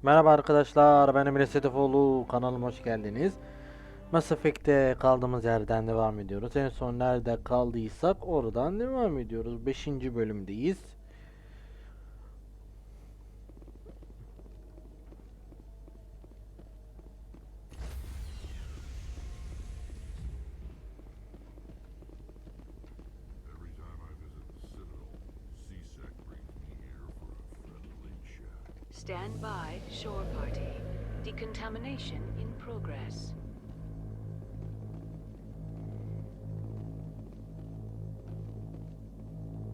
Merhaba arkadaşlar, ben Emre Setifoğlu. Kanalıma hoş geldiniz. Mass Effect'te kaldığımız yerden devam ediyoruz. En son nerede kaldıysak oradan devam ediyoruz. Beşinci bölümdeyiz. Every time I visit the Citadel, C-Sec brings me here for a friendly chat. Stand by, shore party. Decontamination in progress.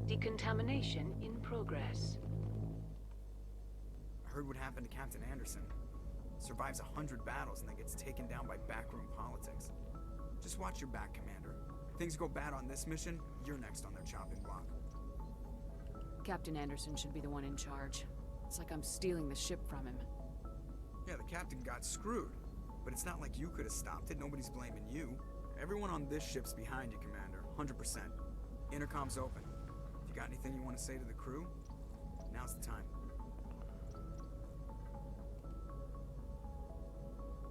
Decontamination in progress. I heard what happened to Captain Anderson. Survives 100 battles and then gets taken down by backroom politics. Just watch your back, Commander. Things go bad on this mission, you're next on their chopping block. Captain Anderson should be the one in charge. It's like I'm stealing the ship from him. Yeah, the captain got screwed. But it's not like you could have stopped it, nobody's blaming you. Everyone on this ship's behind you, Commander, 100%. Intercom's open. If you got anything you want to say to the crew, now's the time.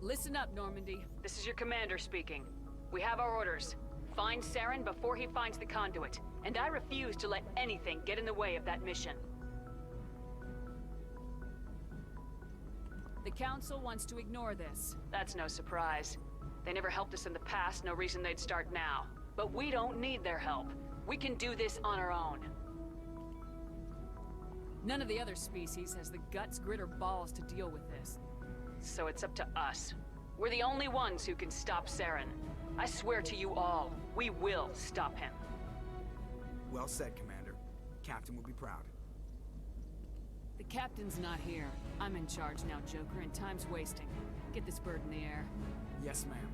Listen up, Normandy. This is your commander speaking. We have our orders. Find Saren before he finds the conduit. And I refuse to let anything get in the way of that mission. The Council wants to ignore this. That's no surprise. They never helped us in the past, no reason they'd start now. But we don't need their help. We can do this on our own. None of the other species has the guts, grit, or balls to deal with this. So it's up to us. We're the only ones who can stop Saren. I swear to you all, we will stop him. Well said, Commander. Captain will be proud. The captain's not here. I'm in charge now, Joker, and time's wasting. Get this bird in the air. Yes, ma'am.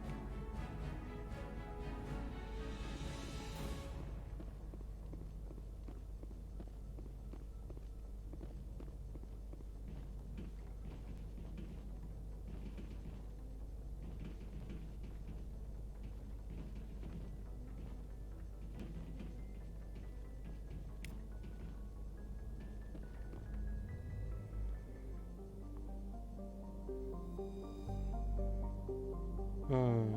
Hmm.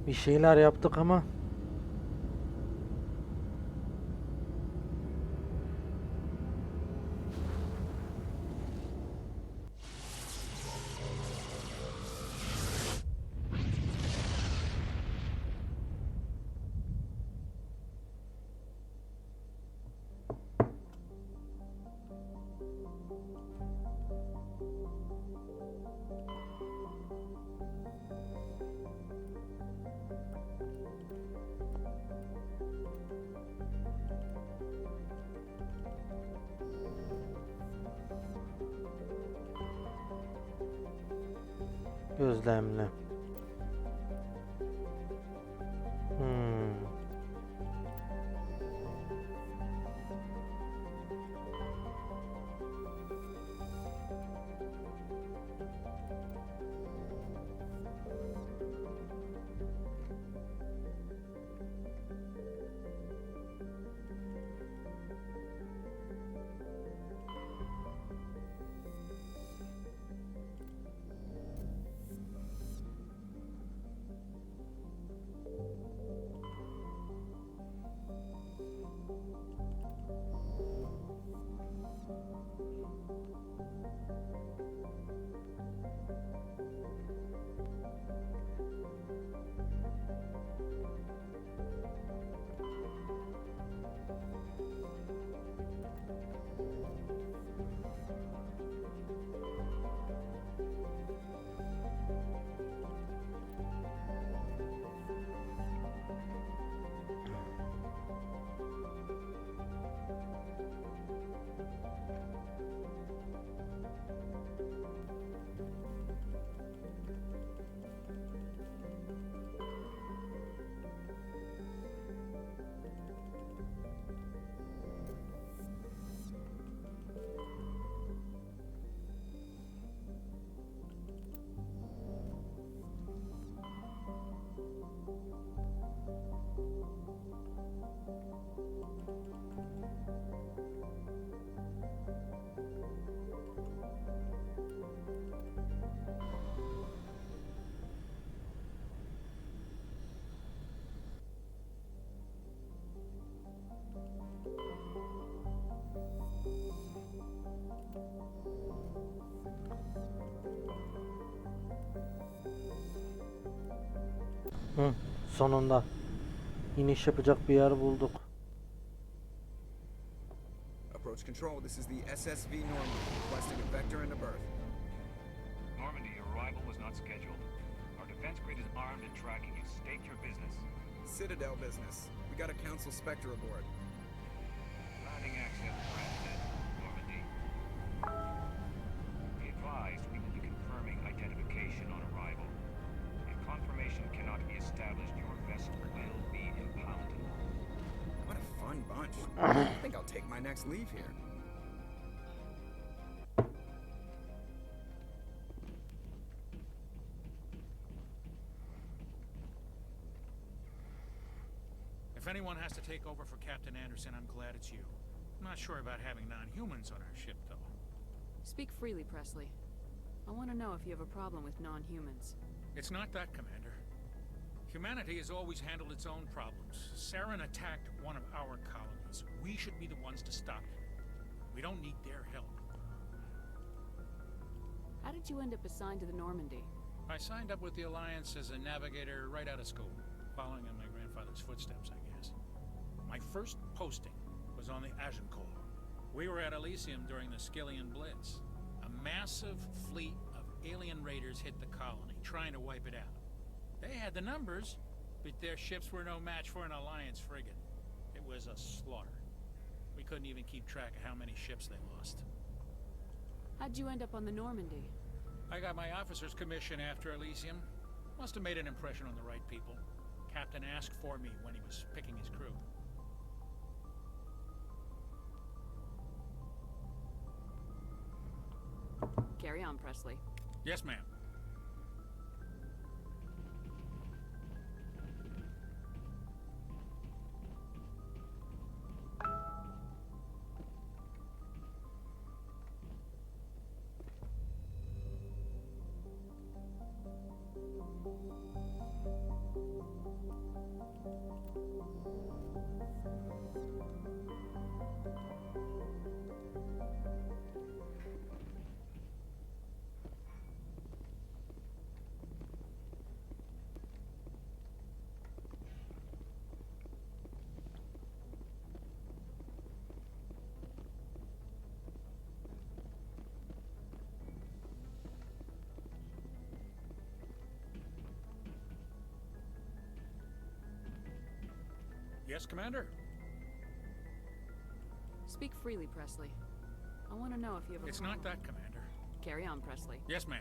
Bir şeyler yaptık ama gözlemle. Hmm. Hı, sonunda iniş yapacak bir yer bulduk. Approach control, this is the SSV Normandy, requesting a vector and a berth. Normandy, your arrival was not scheduled. Our defense grid is armed and tracking you. State your business. Citadel business. We got a Council Spectre aboard. Landing access granted, Normandy. Be advised, we will be confirming identification on arrival. If confirmation cannot be established, your vessel will be impounded. What a fun bunch. I think I'll take my next leave here. If anyone has to take over for Captain Anderson, I'm glad it's you. I'm not sure about having non-humans on our ship, though. Speak freely, Presley. I want to know if you have a problem with non-humans. It's not that, Commander. Humanity has always handled its own problems. Saren attacked one of our colonies. We should be the ones to stop it. We don't need their help. How did you end up assigned to the Normandy? I signed up with the Alliance as a navigator right out of school, following in my grandfather's footsteps, I guess. My first posting was on the Agincourt. We were at Elysium during the Skillian Blitz. A massive fleet of alien raiders hit the colony, trying to wipe it out. They had the numbers, but their ships were no match for an Alliance frigate. It was a slaughter. We couldn't even keep track of how many ships they lost. How'd you end up on the Normandy? I got my officer's commission after Elysium. Must have made an impression on the right people. Captain asked for me when he was picking his crew. Carry on, Presley. Yes, ma'am. Yes, Commander? Speak freely, Presley. I want to know if you have a It's problem. not that, Commander. Carry on, Presley. Yes, ma'am.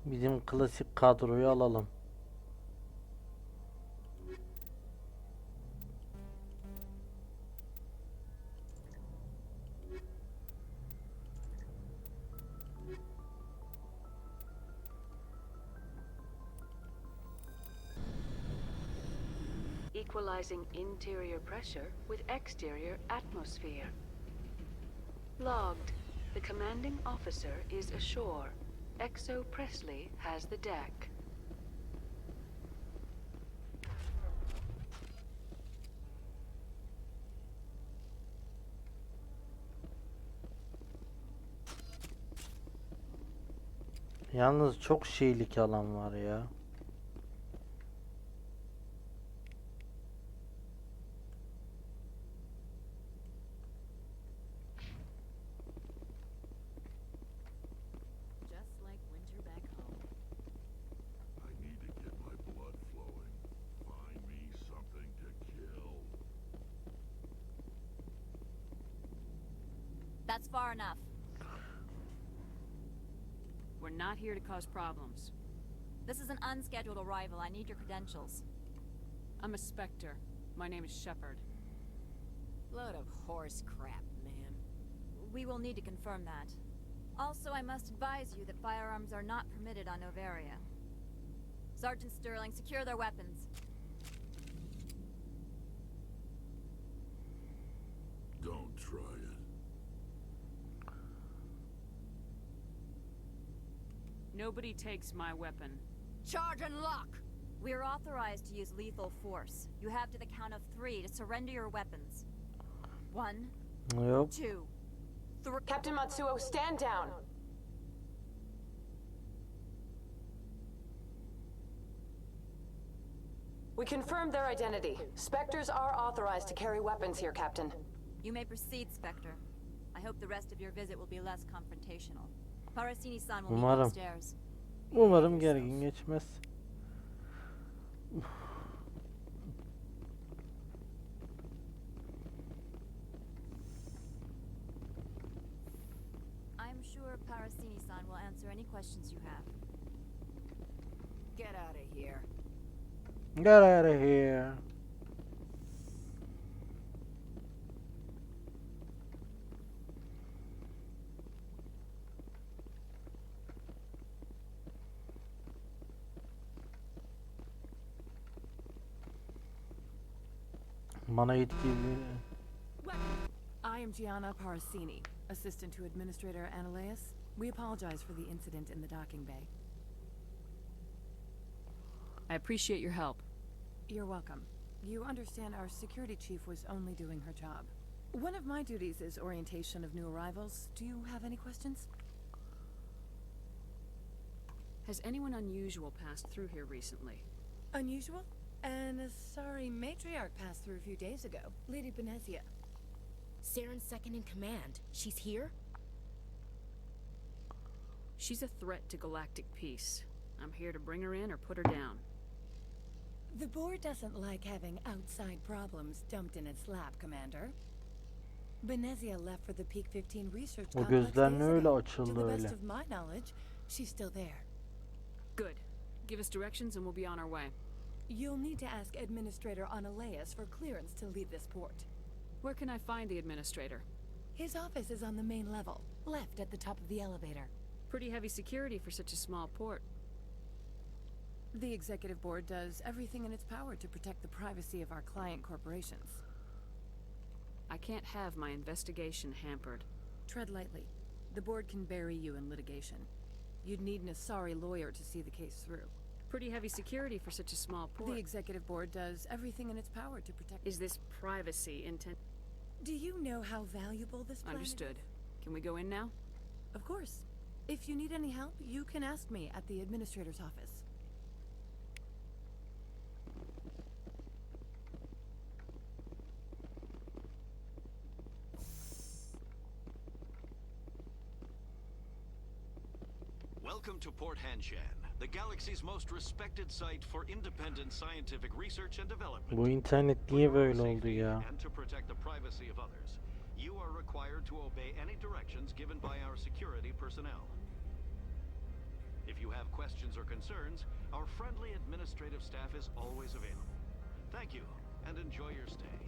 Bizim klasik kadroyu alalım. Equalizing interior pressure with exterior atmosphere. Logged. The commanding officer is ashore. Exo Presley has the deck. Yalnız çok şeylik alan var ya. Just like winter back home. I need to get my blood flowing. Find me something to kill. That's far enough. We're not here to cause problems. This is an unscheduled arrival. I need your credentials. I'm a Spectre. My name is Shepard. Load of horse crap, man. We will need to confirm that. Also, I must advise you that firearms are not permitted on Novaria. Sergeant Sterling, secure their weapons. Don't try it. Nobody takes my weapon. Charge and lock! We are authorized to use lethal force. You have to the count of 3 to surrender your weapons. 1, Yok. 2, 3. Captain Matsuo, stand down! We confirmed their identity. Spectres are authorized to carry weapons here, Captain. You may proceed, Spectre. I hope the rest of your visit will be less confrontational. Parasini-san will meet you Umarım. upstairs. Umarım gergin geçmez. I'm sure Parasini-san will answer any questions you have. Get out of here. Get out of here. Bana yetki I am Gianna Parasini, assistant to Administrator Analayus. We apologize for the incident in the docking bay. I appreciate your help. You're welcome. You understand our security chief was only doing her job. One of my duties is orientation of new arrivals. Do you have any questions? Has anyone unusual passed through here recently? Unusual? And a sorry matriarch passed through a few days ago. Lady Benezia. Saren's second in command. She's here? She's a threat to galactic peace. I'm here to bring her in or put her down. The board doesn't like having outside problems dumped in its lap, Commander. Benezia left for the Peak 15 research O complex gözlerini days öyle ago. açıldı To the best öyle. of my knowledge, she's still there. Good. Give us directions and we'll be on our way. You'll need to ask Administrator Analayus for clearance to leave this port. Where can I find the administrator? His office is on the main level, left at the top of the elevator. Pretty heavy security for such a small port. The Executive Board does everything in its power to protect the privacy of our client corporations. I can't have my investigation hampered. Tread lightly. The board can bury you in litigation. You'd need an Asari lawyer to see the case through. Pretty heavy security for such a small port. The Executive Board does everything in its power to protect... Is this privacy intent? Do you know how valuable this planet Understood. is? Can we go in now? Of course. If you need any help, you can ask me at the Administrator's office. Welcome to Port Hanshan, the galaxy's most respected site for independent scientific research and development. Bu internet niye böyle oldu ya? And to protect the privacy of others, you are required to obey any directions given by our security personnel. If you have questions or concerns, our friendly administrative staff is always available. Thank you, and enjoy your stay.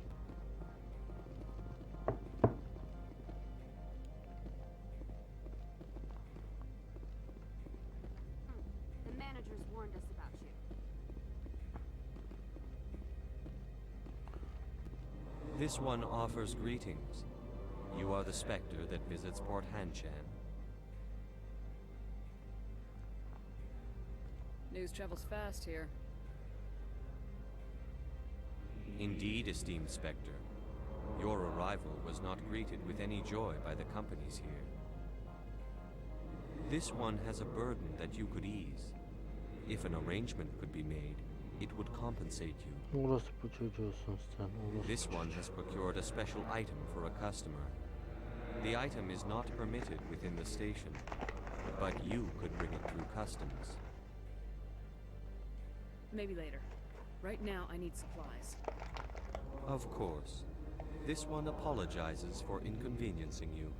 The managers warned us about you. This one offers greetings. You are the Spectre that visits Port Hanshan. News travels fast here. Indeed, esteemed Spectre. Your arrival was not greeted with any joy by the companies here. This one has a burden that you could ease. If an arrangement could be made, it would compensate you. Orası bu çocuğusun sen. Orası This one has procured a special item for a customer. The item is not permitted within the station, but you could bring it through customs. Maybe later. Right now, I need supplies. Of course. This one apologizes for inconveniencing you.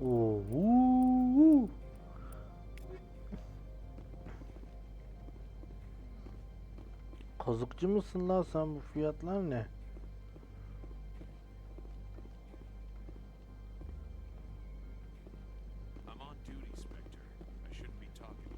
Oo. Kazıkçı mısın lan sen, bu fiyatlar ne? I'm on duty, Spectre. I shouldn't be talking.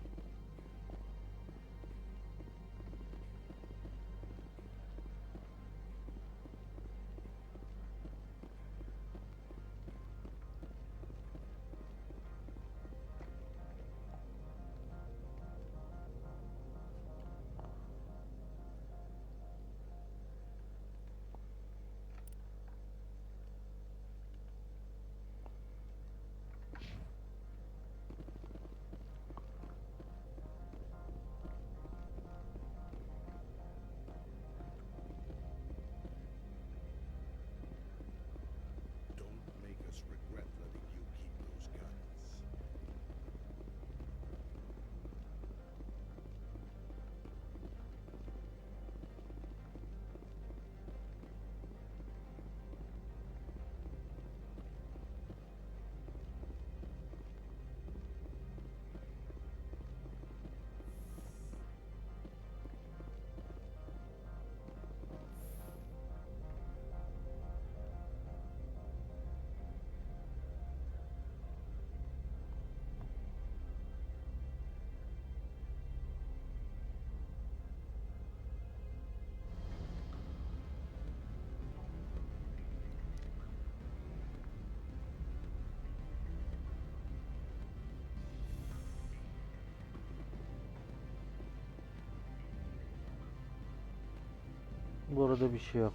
Burada bir şey yok.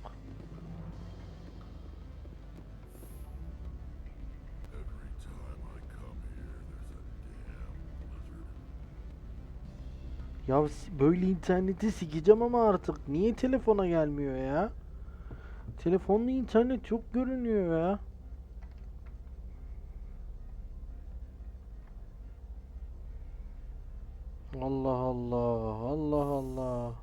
Every time I come here, there's a damn blizzard. Ya böyle interneti sikeceğim ama artık niye telefona gelmiyor ya? Telefonla internet çok görünüyor ya. Allah Allah, Allah Allah.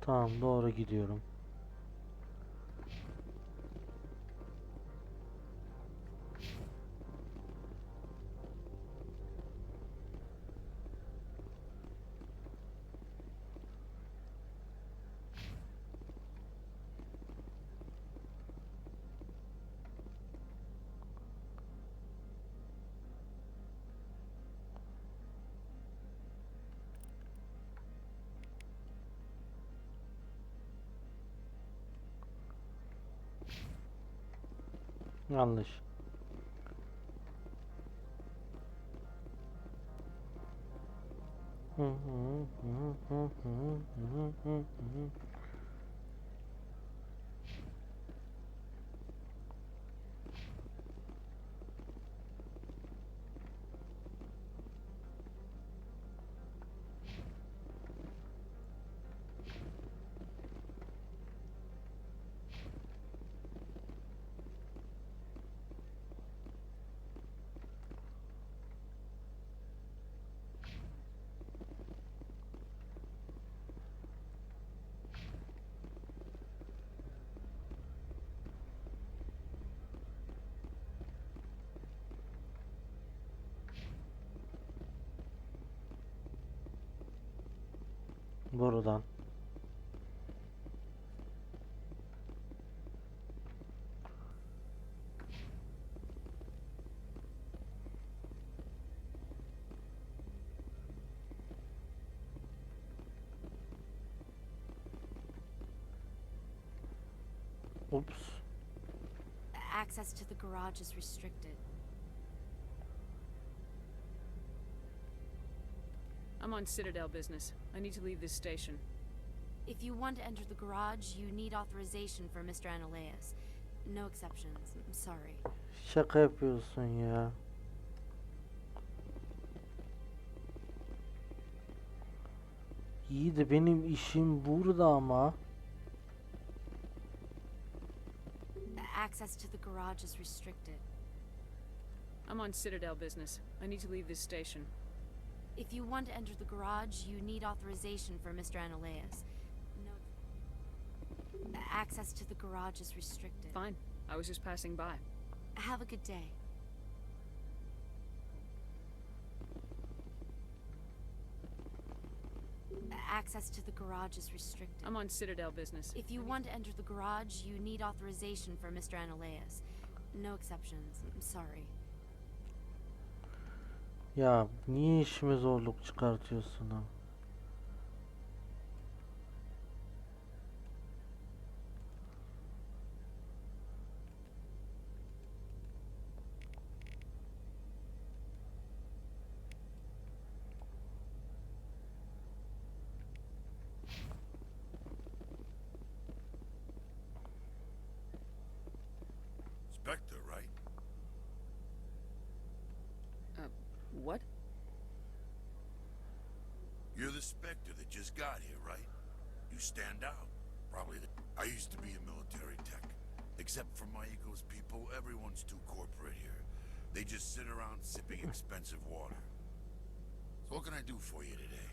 Tamam, doğru gidiyorum. Yanlış. Buradan. Oops. Access to the garage is restricted. I'm on Citadel business. I need to leave this station. If you want to enter the garage, you need authorization for Mr. Analeas. No exceptions. I'm sorry. Şaka yapıyorsun ya. İyi de benim işim burada ama. Access to the garage is restricted. I'm on Citadel business. I need to leave this station. If you want to enter the garage, you need authorization for Mr. Analeas. No. Access to the garage is restricted. Fine. I was just passing by. Have a good day. Access to the garage is restricted. I'm on Citadel business. If you want to enter the garage, you need authorization for Mr. Analeas. No exceptions. I'm sorry. Ya niye işime zorluk çıkartıyorsun ha? Spectre, right? What? You're the Spectre that just got here, right? You stand out. Probably I used to be a military tech. Except for Mayiko's people, everyone's too corporate here. They just sit around sipping expensive water. So what can I do for you today?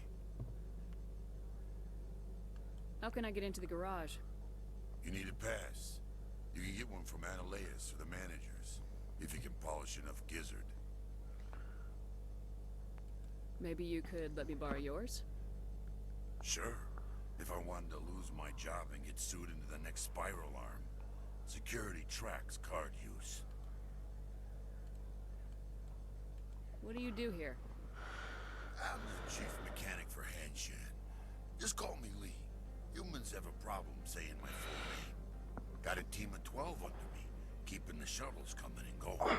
How can I get into the garage? You need a pass. You can get one from Analeas or the managers, if you can polish enough gizzard. Maybe you could let me borrow yours? Sure. If I wanted to lose my job and get sued into the next spiral arm. Security tracks card use. What do you do here? I'm the chief mechanic for Hanshan. Just call me Lee. Humans have a problem saying my full name. Got a team of 12 under me, keeping the shuttles coming and going.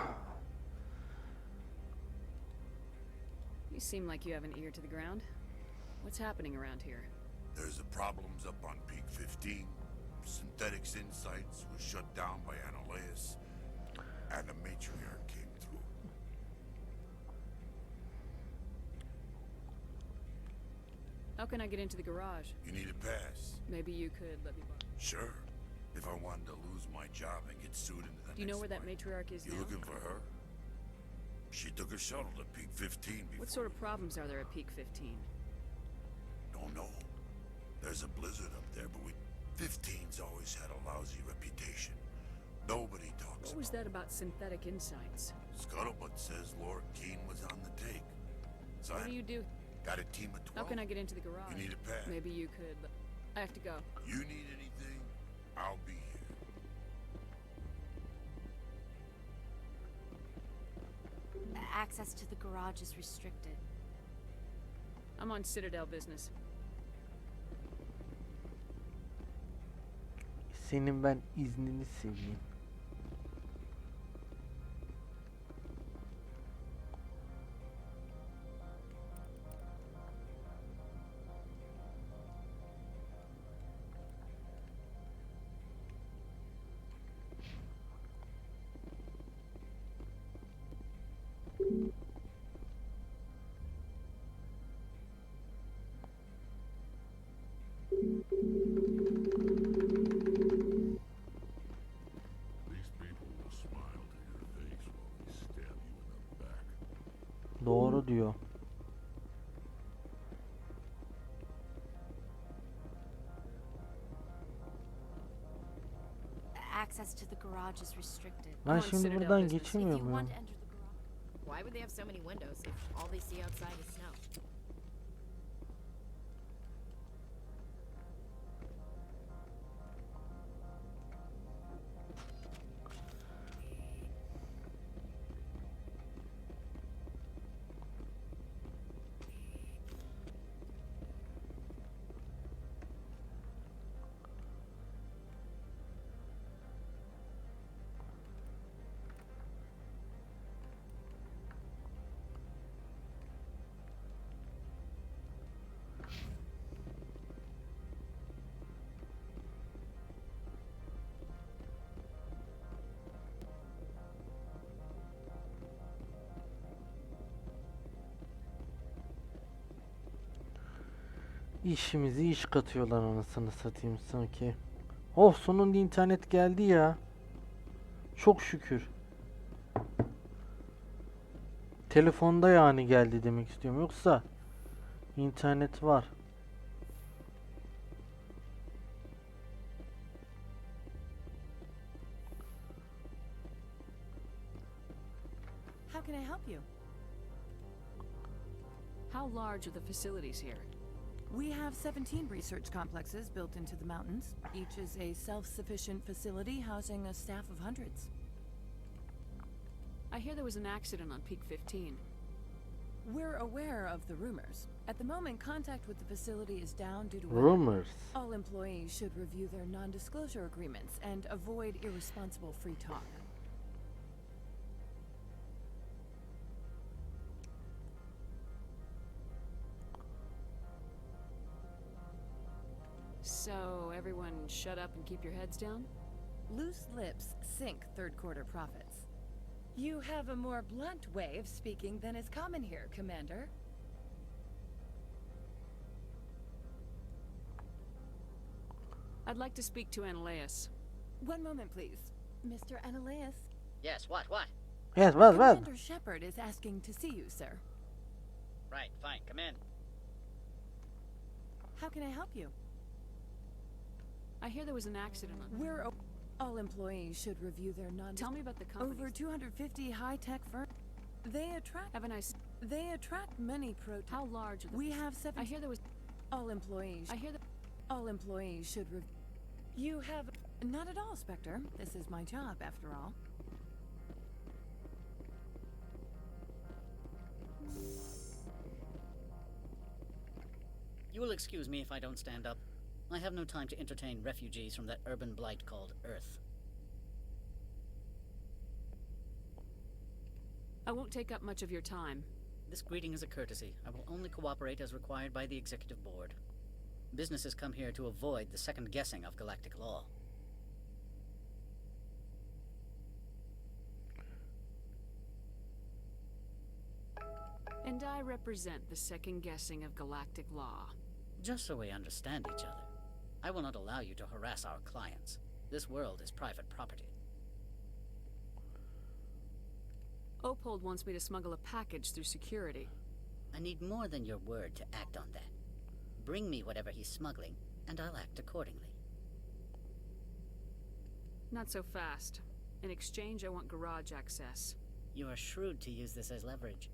You seem like you have an ear to the ground. What's happening around here? There's the problems up on Peak 15. Synthetics Insights was shut down by Analayus, and the matriarch came through. How can I get into the garage? You need a pass. Maybe you could let me borrow. Sure. If I wanted to lose my job and get sued into the Do you know where that matriarch is You now? looking for her? She took a shuttle to Peak 15 before. What sort of problems are there at Peak 15? Don't know. There's a blizzard up there, but 15's always had a lousy reputation. Nobody talks What was that about Synthetic Insights? Scuttlebutt says Lord Keene was on the take. So What do you do? Got a team of 12. How can I get into the garage? You need a pass. Maybe you could. I have to go. You need anything? I'll be here. Access to the garage is restricted. I'm on Citadel business. Senin ben iznini seveyim. Doğru diyor. Access to the garage is restricted. Ben şimdi buradan geçemiyor muyum? Why would they have so many windows if all they see outside is snow? İşimizi iş katıyorlar anasını satayım sanki. Oh, sonunda internet geldi ya. Çok şükür. Telefonda yani geldi demek istiyorum. Yoksa internet var. How can I help you? How large are the facilities here? We have 17 research complexes built into the mountains. Each is a self-sufficient facility housing a staff of hundreds. I hear there was an accident on Peak 15. We're aware of the rumors. At the moment, contact with the facility is down due to Rumors. All employees should review their non-disclosure agreements and avoid irresponsible free talk. So, everyone shut up and keep your heads down? Loose lips sink third quarter profits. You have a more blunt way of speaking than is common here, Commander. I'd like to speak to Analayus. One moment, please. Mr. Analayus. Yes, what? Yes, what? Commander Shepard is asking to see you, sir. Right, fine, come in. How can I help you? I hear there was an accident on... All employees should review their Tell me about the company. Over 250 high-tech firms. Have a nice. They attract many How large are the... We have 7. I hear there was... All employees. I hear that... All employees should You have... Not at all, Spectre. This is my job, after all. You will excuse me if I don't stand up. I have no time to entertain refugees from that urban blight called Earth. I won't take up much of your time. This greeting is a courtesy. I will only cooperate as required by the Executive Board. Businesses come here to avoid the second guessing of galactic law. And I represent the second guessing of galactic law. Just so we understand each other, I will not allow you to harass our clients. This world is private property. Opold wants me to smuggle a package through security. I need more than your word to act on that. Bring me whatever he's smuggling, and I'll act accordingly. Not so fast. In exchange, I want garage access. You are shrewd to use this as leverage.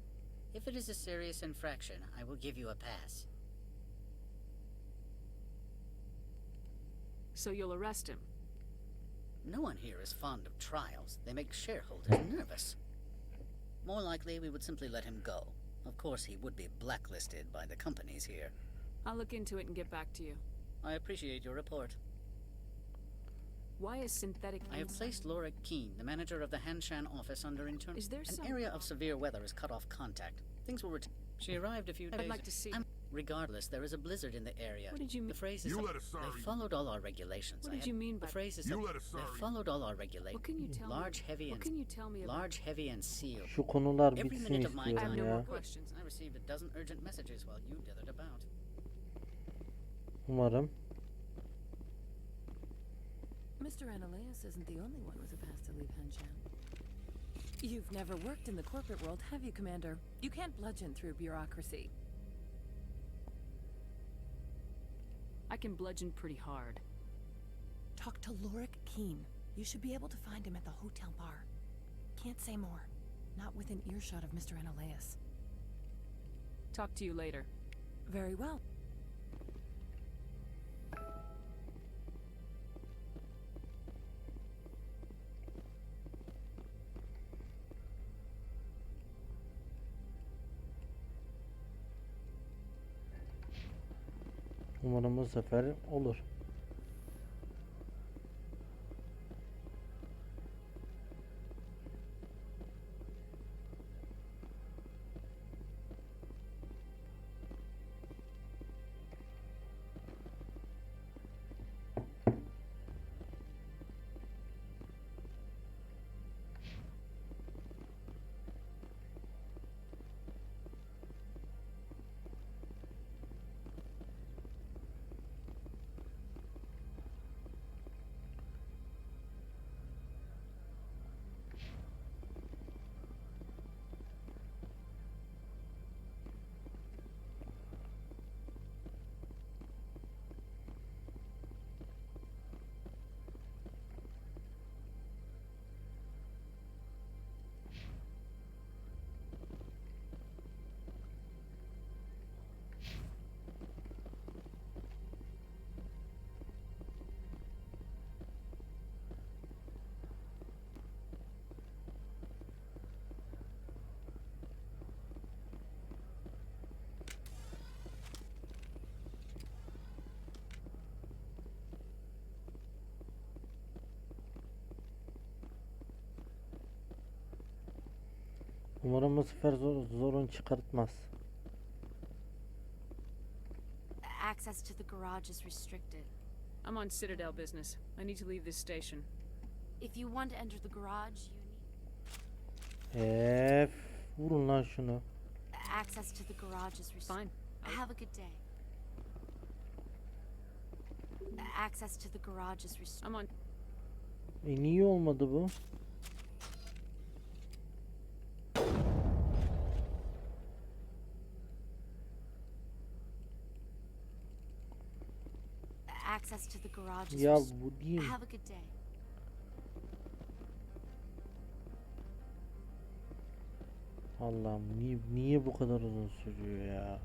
If it is a serious infraction, I will give you a pass. So you'll arrest him? No one here is fond of trials. They make shareholders nervous. More likely, we would simply let him go. Of course, he would be blacklisted by the companies here. I'll look into it and get back to you. I appreciate your report. Why is synthetic... I have placed Laura Keene, the manager of the Hanshan office, under internal... Is there An area of severe weather is cut off contact. Things will She arrived a few days... I'd like to see... Regardless, there is a blizzard in the area. What did you mean? The phrase is... They followed all our regulations. What did you mean by... The phrase is... They followed all our regulations. What can you tell me? What can you tell me about... Large, heavy, and sealed. Şu konular Every bitsin minute of my istiyorum time... ya. questions. I received a dozen urgent messages while you dithered about. Umarım. Mr. Analeas isn't the only one with a pass to leave Hanshan. You've never worked in the corporate world, have you, Commander? You can't bludgeon through bureaucracy. I can bludgeon pretty hard. Talk to Lorik Keene. You should be able to find him at the hotel bar. Can't say more. Not within earshot of Mr. Analeas. Talk to you later. Very well. Umarım bu sefer olur. Umarım bu sefer zorun çıkartmaz. Access to the garage is restricted. I'm on Citadel business. I need to leave this station. If you want to enter the garage, you need... Vurun lan şunu. Access to the garage is restricted. Fine. Have a good day. Access to the garage is restricted. I'm on... Niye olmadı bu? Access to the garage is Ya bu değil. Have a good day. Allah'ım niye bu kadar uzun sürüyor ya?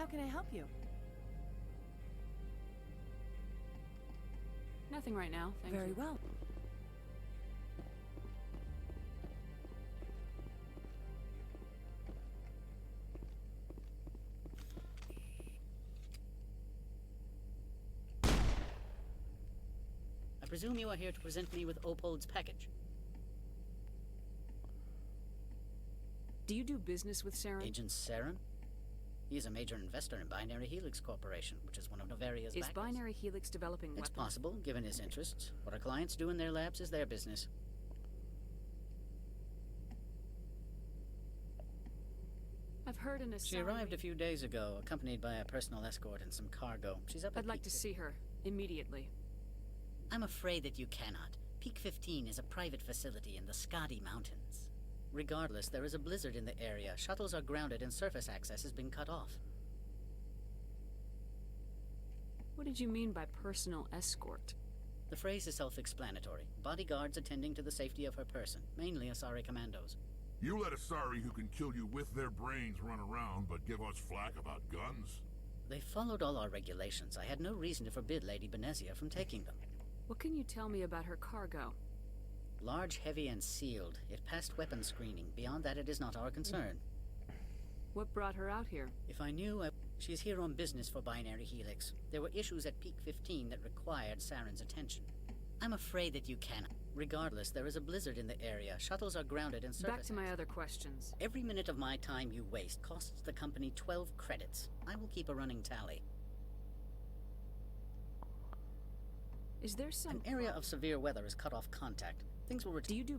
How can I help you? Nothing right now, thank Very you. well. I presume you are here to present me with Opold's package. Do you do business with Saren? Agent Saren? He is a major investor in Binary Helix Corporation, which is one of Novaria's Is backers. Binary Helix developing It's weapons? possible, given his interests. What our clients do in their labs is their business. I've heard an She arrived a few days ago, accompanied by a personal escort and some cargo. She's up at I'd like to see her, immediately. I'm afraid that you cannot. Peak 15 is a private facility in the Skadi Mountains. Regardless, there is a blizzard in the area. Shuttles are grounded and surface access has been cut off. What did you mean by personal escort? The phrase is self-explanatory. Bodyguards attending to the safety of her person, mainly Asari commandos. You let Asari who can kill you with their brains run around, but give us flack about guns? They followed all our regulations. I had no reason to forbid Lady Benezia from taking them. What can you tell me about her cargo? Large, heavy, and sealed. It passed weapon screening. Beyond that, it is not our concern. What brought her out here? If I knew, she's here on business for Binary Helix. There were issues at Peak 15 that required Saren's attention. I'm afraid that you cannot. Regardless, there is a blizzard in the area. Shuttles are grounded and surface. Back to my other questions. Every minute of my time you waste costs the company 12 credits. I will keep a running tally. Is there some... An area of severe weather has cut off contact. Things will return. Do you do...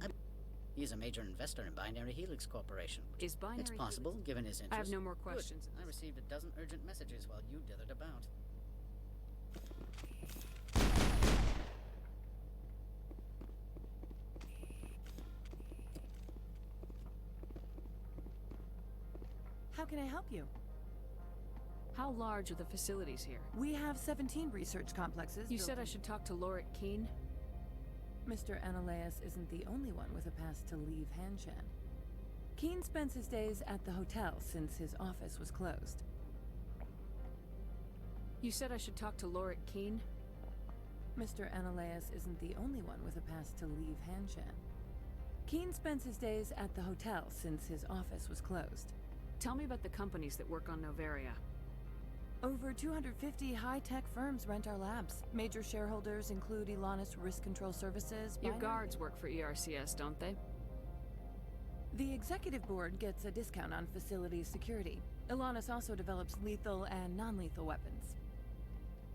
He is a major investor in Binary Helix Corporation. Is Binary It's possible, Helix... given his interest. I have no more Good. questions. I received a dozen urgent messages while you dithered about. How can I help you? How large are the facilities here? We have 17 research complexes. You said I should talk to Lorik Keene? Mr. Analaeus isn't the only one with a pass to leave Hanshan. Keene spends his days at the hotel since his office was closed. You said I should talk to Lorik Keene? Mr. Analaeus isn't the only one with a pass to leave Hanshan. Keene spends his days at the hotel since his office was closed. Tell me about the companies that work on Novaria. Over 250 high-tech firms rent our labs. Major shareholders include Elanis Risk Control Services. Your guards work for ERCS, don't they? The executive board gets a discount on facility security. Elanis also develops lethal and non-lethal weapons.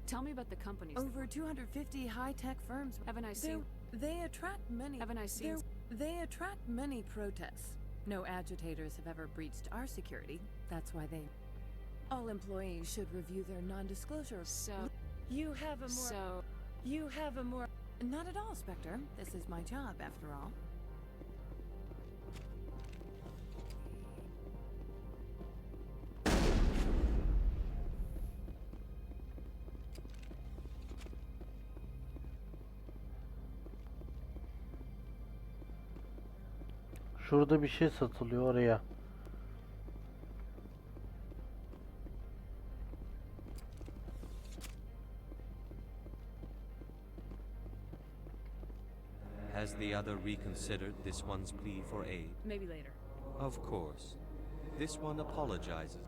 Tell me about the companies. Over 250 high-tech firms. Haven't I seen... They attract many... Haven't I seen... They attract many protests. No agitators have ever breached our security. That's why they... All employees should review their non-disclosure. So... You have a more... So... You have a more... Not at all, Spectre. This is my job, after all. Şurada bir şey satılıyor oraya. Has the other reconsidered this one's plea for aid? Maybe later. Of course. This one apologizes.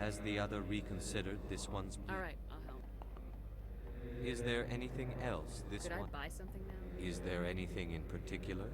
Has the other reconsidered this one's plea? Alright, I'll help. Is there anything else this Could I one? buy something now? Is there anything in particular?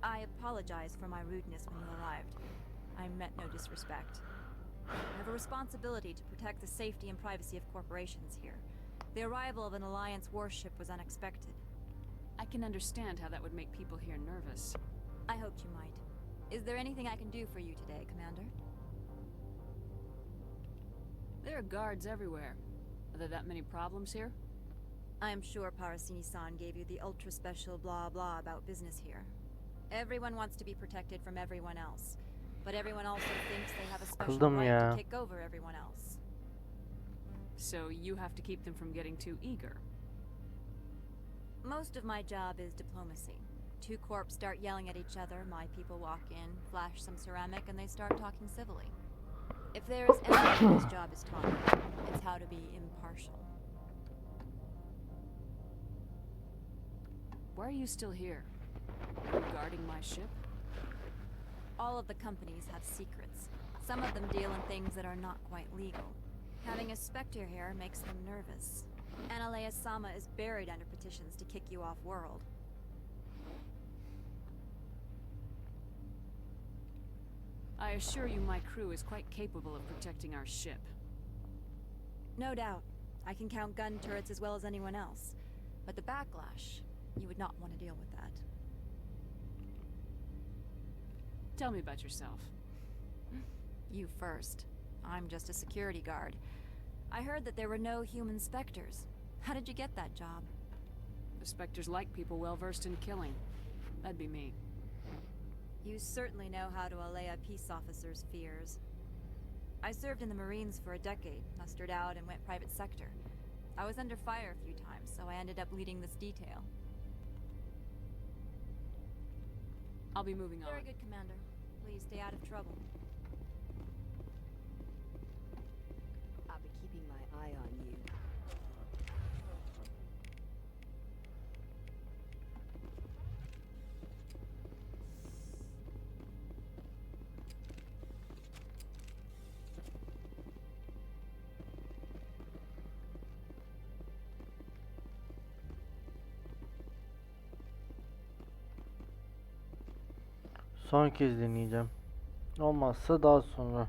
I apologize for my rudeness when you arrived. I meant no disrespect. I have a responsibility to protect the safety and privacy of corporations here. The arrival of an Alliance warship was unexpected. I can understand how that would make people here nervous. I hoped you might. Is there anything I can do for you today, Commander? There are guards everywhere. Are there that many problems here? I am sure Parasini-san gave you the ultra-special blah-blah about business here. Everyone wants to be protected from everyone else. But everyone also thinks they have a special right to take over everyone else. So you have to keep them from getting too eager. Most of my job is diplomacy. Two corps start yelling at each other, my people walk in, flash some ceramic, and they start talking civilly. If there is anything this job is taught me, it's how to be impartial. Why are you still here? Are you guarding my ship? All of the companies have secrets. Some of them deal in things that are not quite legal. Having a Spectre here makes them nervous. Analea-sama is buried under petitions to kick you off world. I assure you my crew is quite capable of protecting our ship. No doubt. I can count gun turrets as well as anyone else. But the backlash, you would not want to deal with that. Tell me about yourself. You first. I'm just a security guard. I heard that there were no human Spectres. How did you get that job? The Spectres like people well-versed in killing. That'd be me. You certainly know how to allay a peace officer's fears. I served in the Marines for a decade, mustered out and went private sector. I was under fire a few times, so I ended up leading this detail. I'll be moving on. Very good, Commander. Please stay out of trouble. I'll be keeping my eye on you. Son kez deneyeceğim. Olmazsa daha sonra.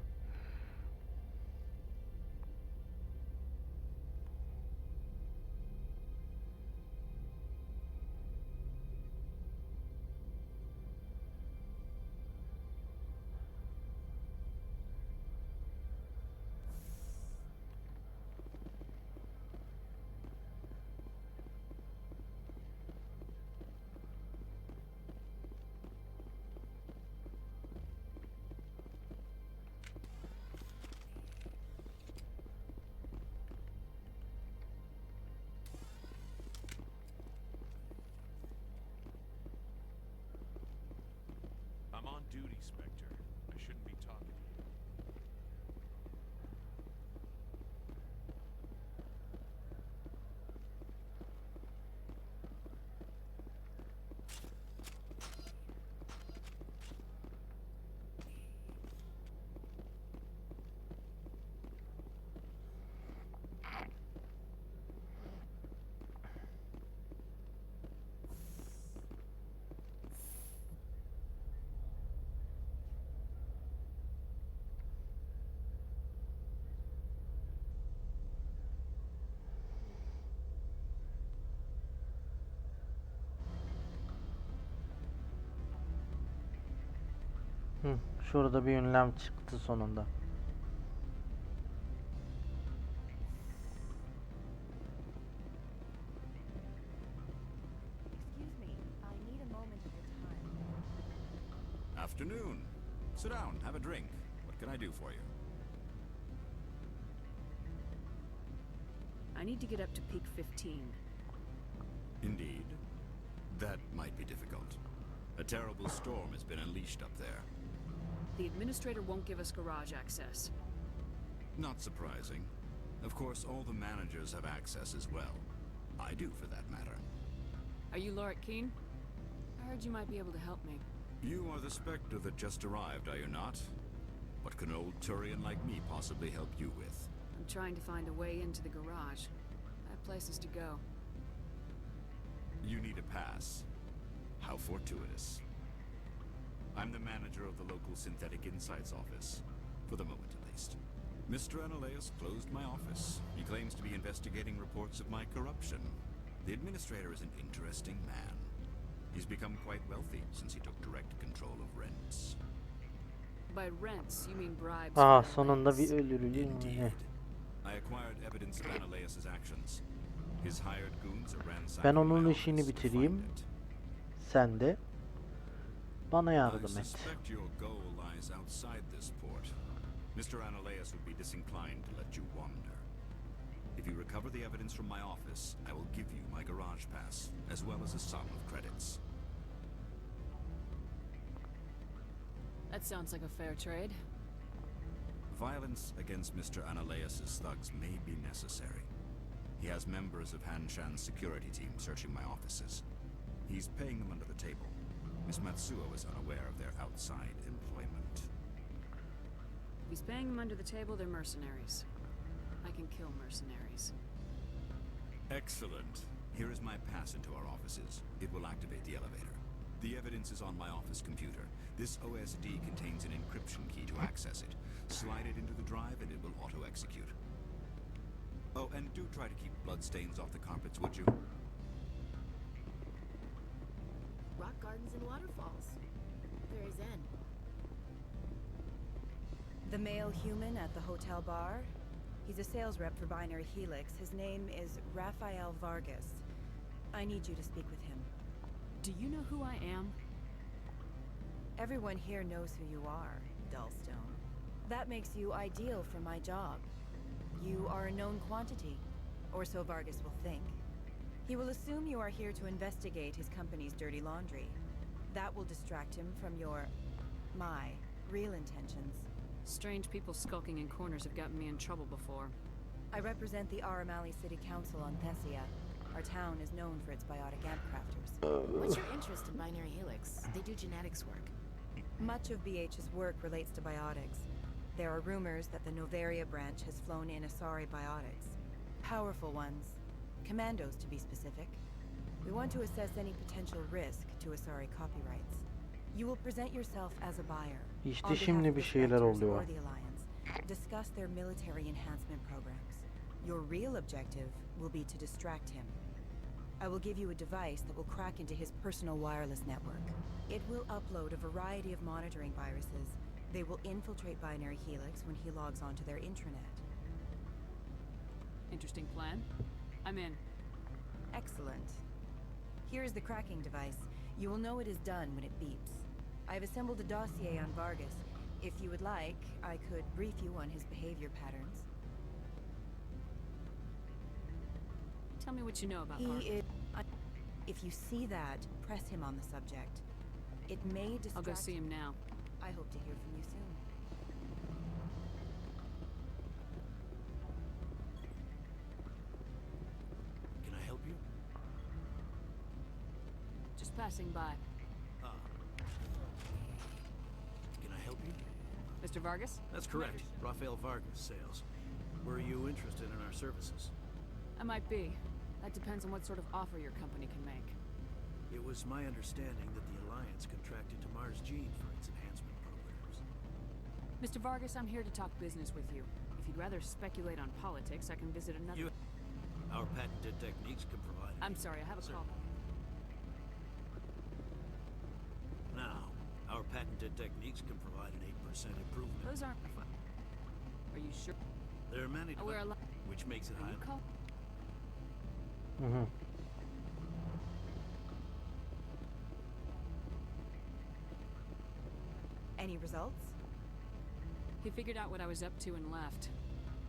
Şurada bir ünlem çıktı sonunda. Excuse me, I need a moment of your time. Afternoon. Sit down, have a drink. What can I do for you? I need to get up to peak 15. Indeed. That might be difficult. A terrible storm has been unleashed up there. The administrator won't give us garage access. Not surprising. Of course, all the managers have access as well. I do, for that matter. Are you Lorik Keen? I heard you might be able to help me. You are the Spectre that just arrived, are you not? What can an old Turian like me possibly help you with? I'm trying to find a way into the garage. I have places to go. You need a pass. How fortuitous. I'm the manager of the local Synthetic Insights office. For the moment, at least. Mr. Analeus closed my office. He claims to be investigating reports of my corruption. The administrator is an interesting man. He's become quite wealthy since he took direct control of rents. By rents, you mean bribes? Sonunda bir öldürülüyor. I acquired evidence of Analeus's actions. His hired goons are ransacking Ben onun my işini office to bitireyim. find it. Sen de bana I yardım et. suspect your goal lies outside this port. Mr. Analeus would be disinclined to let you wander. If you recover the evidence from my office, I will give you my garage pass, as well as a sum of credits. That sounds like a fair trade. Violence against Mr. Analeus's thugs may be necessary. He has members of Hanshan's security team searching my offices. He's paying them under the table. Miss Matsuo is unaware of their outside employment. If he's paying them under the table, they're mercenaries. I can kill mercenaries. Excellent. Here is my pass into our offices. It will activate the elevator. The evidence is on my office computer. This OSD contains an encryption key to access it. Slide it into the drive and it will auto-execute. Oh, and do try to keep bloodstains off the carpets, would you? Rock gardens and waterfalls. Very zen. The male human at the hotel bar? He's a sales rep for Binary Helix. His name is Rafael Vargas. I need you to speak with him. Do you know who I am? Everyone here knows who you are, Dullstone. That makes you ideal for my job. You are a known quantity, or so Vargas will think. He will assume you are here to investigate his company's dirty laundry. That will distract him from my real intentions. Strange people skulking in corners have gotten me in trouble before. I represent the ALMAYI City Council on Thessia. Our town is known for its biotic amp crafters. What's your interest in Binary Helix? They do genetics work. Much of BH's work relates to biotics. There are rumors that the Novaria branch has flown in Asari biotics. Powerful ones. Commandos, to be specific. We want to assess any potential risk to Asari copyrights. You will present yourself as a buyer. İşte şimdi bir şeyler oluyor. Or the Alliance. Discuss their military enhancement programs. Your real objective will be to distract him. I will give you a device that will crack into his personal wireless network. It will upload a variety of monitoring viruses. They will infiltrate Binary Helix when he logs onto their intranet. Interesting plan. I'm in. Excellent. Here is the cracking device. You will know it is done when it beeps. I've assembled a dossier on Vargas. If you would like, I could brief you on his behavior patterns. Tell me what you know about He Vargas. is... If you see that, press him on the subject. It may distract... I'll go see him now. I hope to hear from you soon. Can I help you? Just passing by. Can I help you? Mr. Vargas? That's correct. Rafael Vargas, sales. Were you interested in our services? I might be. That depends on what sort of offer your company can make. It was my understanding that the Alliance contracted to Mars Gene for its enhancement programs. Mr. Vargas, I'm here to talk business with you. If you'd rather speculate on politics, I can visit another... Our patented techniques can provide... I'm sorry, I have a call. Now, our patented techniques can provide an 8% improvement. Those aren't fun. Are you sure? They're managed, We're alive. which makes it Are high. you call? Any results? He figured out what I was up to and left.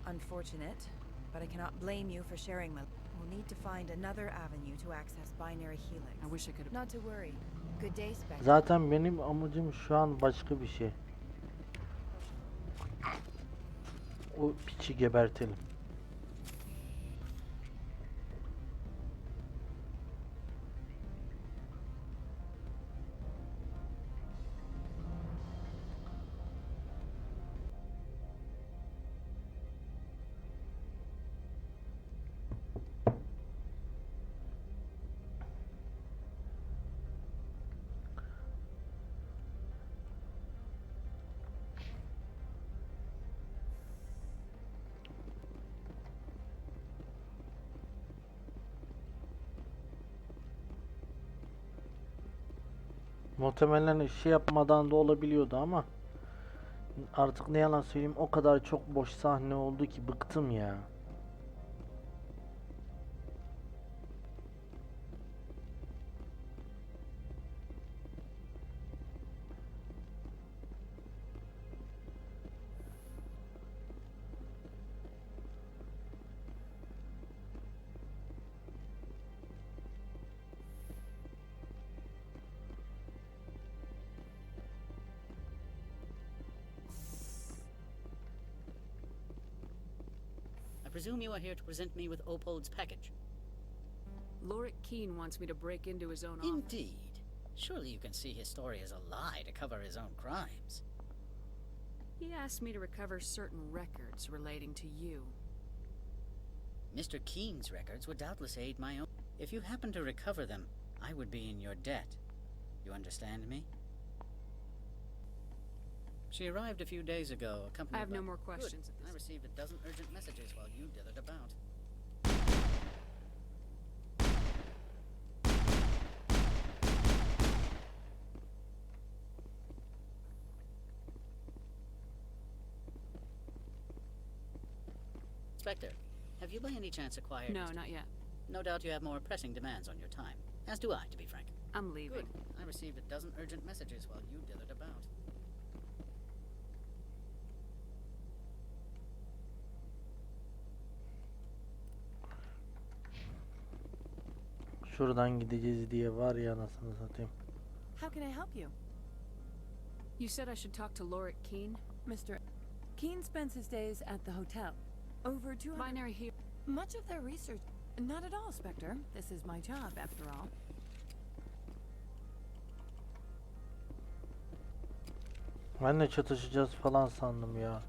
Unfortunate, but I cannot blame you for sharing my... We'll need to find another avenue to access binary helix. I wish I could have... Not to worry. Good day, Spectre. Zaten benim amacım şu an başka bir şey. O piçi gebertelim. Muhtemelen şey yapmadan da olabiliyordu ama artık ne yalan söyleyeyim, o kadar çok boş sahne oldu ki bıktım ya. I presume you are here to present me with Opold's package. Lorik Keene wants me to break into his own office. Indeed. Surely you can see his story as a lie to cover his own crimes. He asked me to recover certain records relating to you. Mr. Keene's records would doubtless aid my own. If you happen to recover them, I would be in your debt. You understand me? She arrived a few days ago, accompanied I have by... no more questions Good. at this I received a dozen urgent messages while you dithered about. Spectre, have you by any chance acquired... No, not yet. No doubt you have more pressing demands on your time. As do I, to be frank. I'm leaving. Good. I received a dozen urgent messages while you dithered about. Şuradan gideceğiz diye var ya, anasını satayım. How can I help you? You said I should talk to Lorik Keene? Mr. Keene spends his days at the hotel. Over 200... Binary here. Much of their research... Not at all, Spectre. This is my job, after all. Ben de çatışacağız falan sandım ya.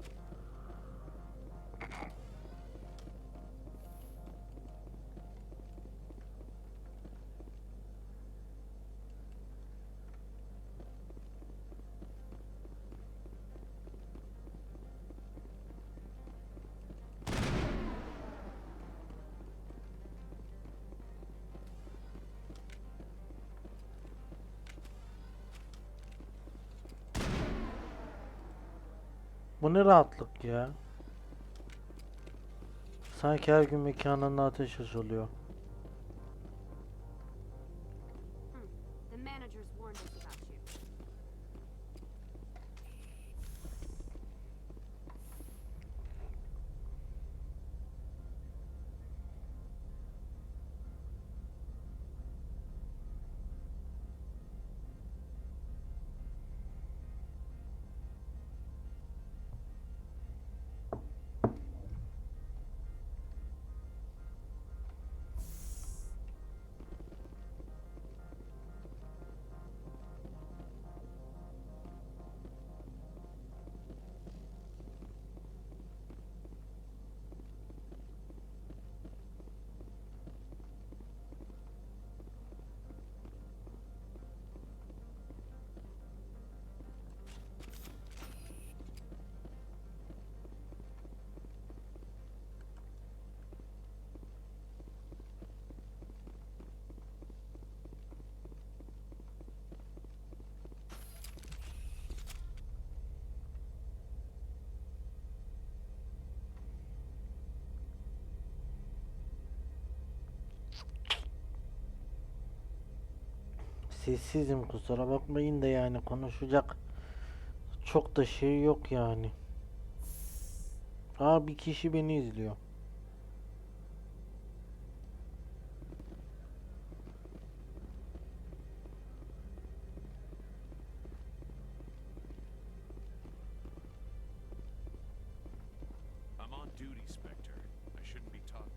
Bu ne rahatlık ya. Sanki her gün mekanında ateş açılıyor. The managers warned us about you. sessizim, kusura bakmayın da yani konuşacak çok da şey yok yani. Bir kişi beni izliyor. I'm on duty, Spectre. I shouldn't be talking.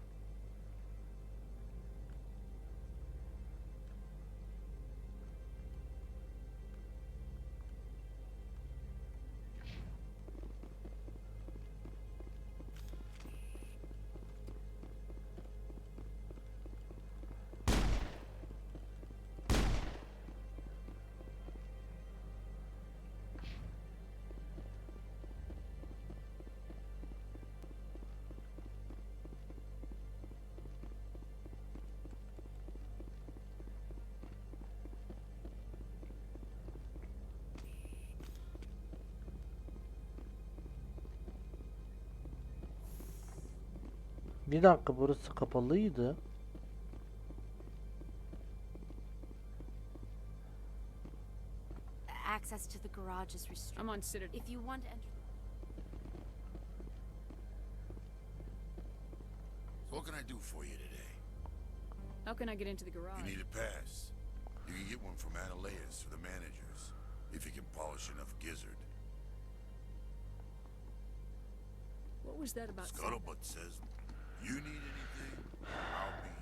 Bir dakika, burası kapalıydı. Access to the garage is restricted. I'm on Citadel. If you want to enter... So what can I do for you today? How can I get into the garage? You need a pass. You can get one from Analayus or the managers, if you can polish enough gizzard. What was that about? Scuttlebutt says, you need anything, I'll be here.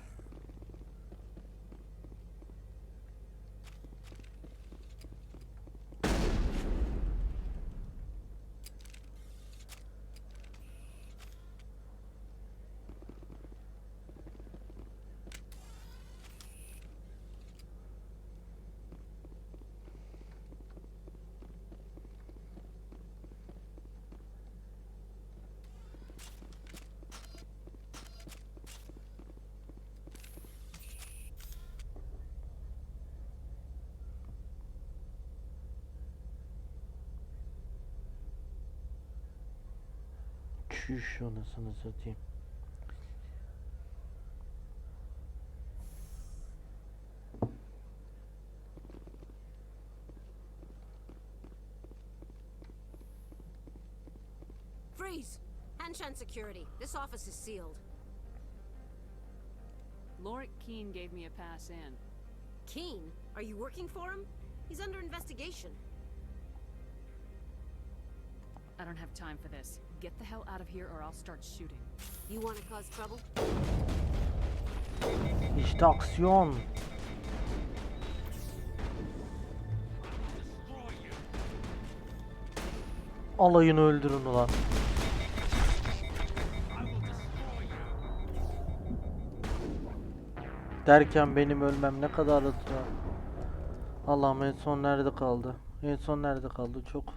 Çüş, anasını satayım. Freeze! Hanshan security. This office is sealed. Lorik Keene gave me a pass in. Keene? Are you working for him? He's under investigation. I don't have time for this. Get the hell out of here or I'll start shooting. You want to cause trouble? İşte aksiyon. Alayını öldürün ulan. Derken benim ölmem ne kadar da... Allah'ım, en son nerede kaldı? En son nerede kaldı? Çok...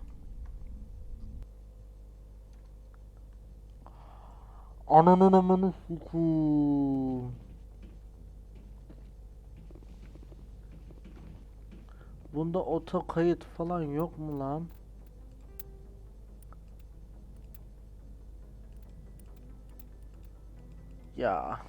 Ananın amını sikiyim. Bunda oto kayıt falan yok mu lan? Ya.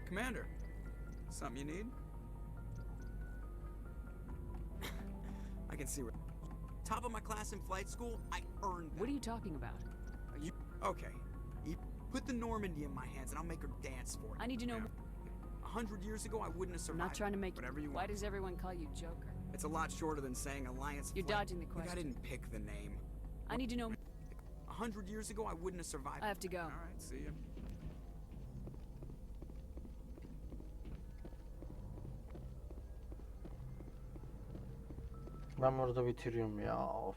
Commander, something you need? can see where... Top of my class in flight school, I earned that. What are you talking about? Okay. You put the Normandy in my hands and I'll make her dance for it. I need to know... 100 years ago, I wouldn't have survived. I'm not trying to make... Whatever you Why want. does everyone call you Joker? It's a lot shorter than saying Alliance You're Flight. dodging the question. Look, I didn't pick the name. I need to know... 100 years ago, I wouldn't have survived. I have to go. All right, see ya. Ben burada bitiriyorum ya. Of.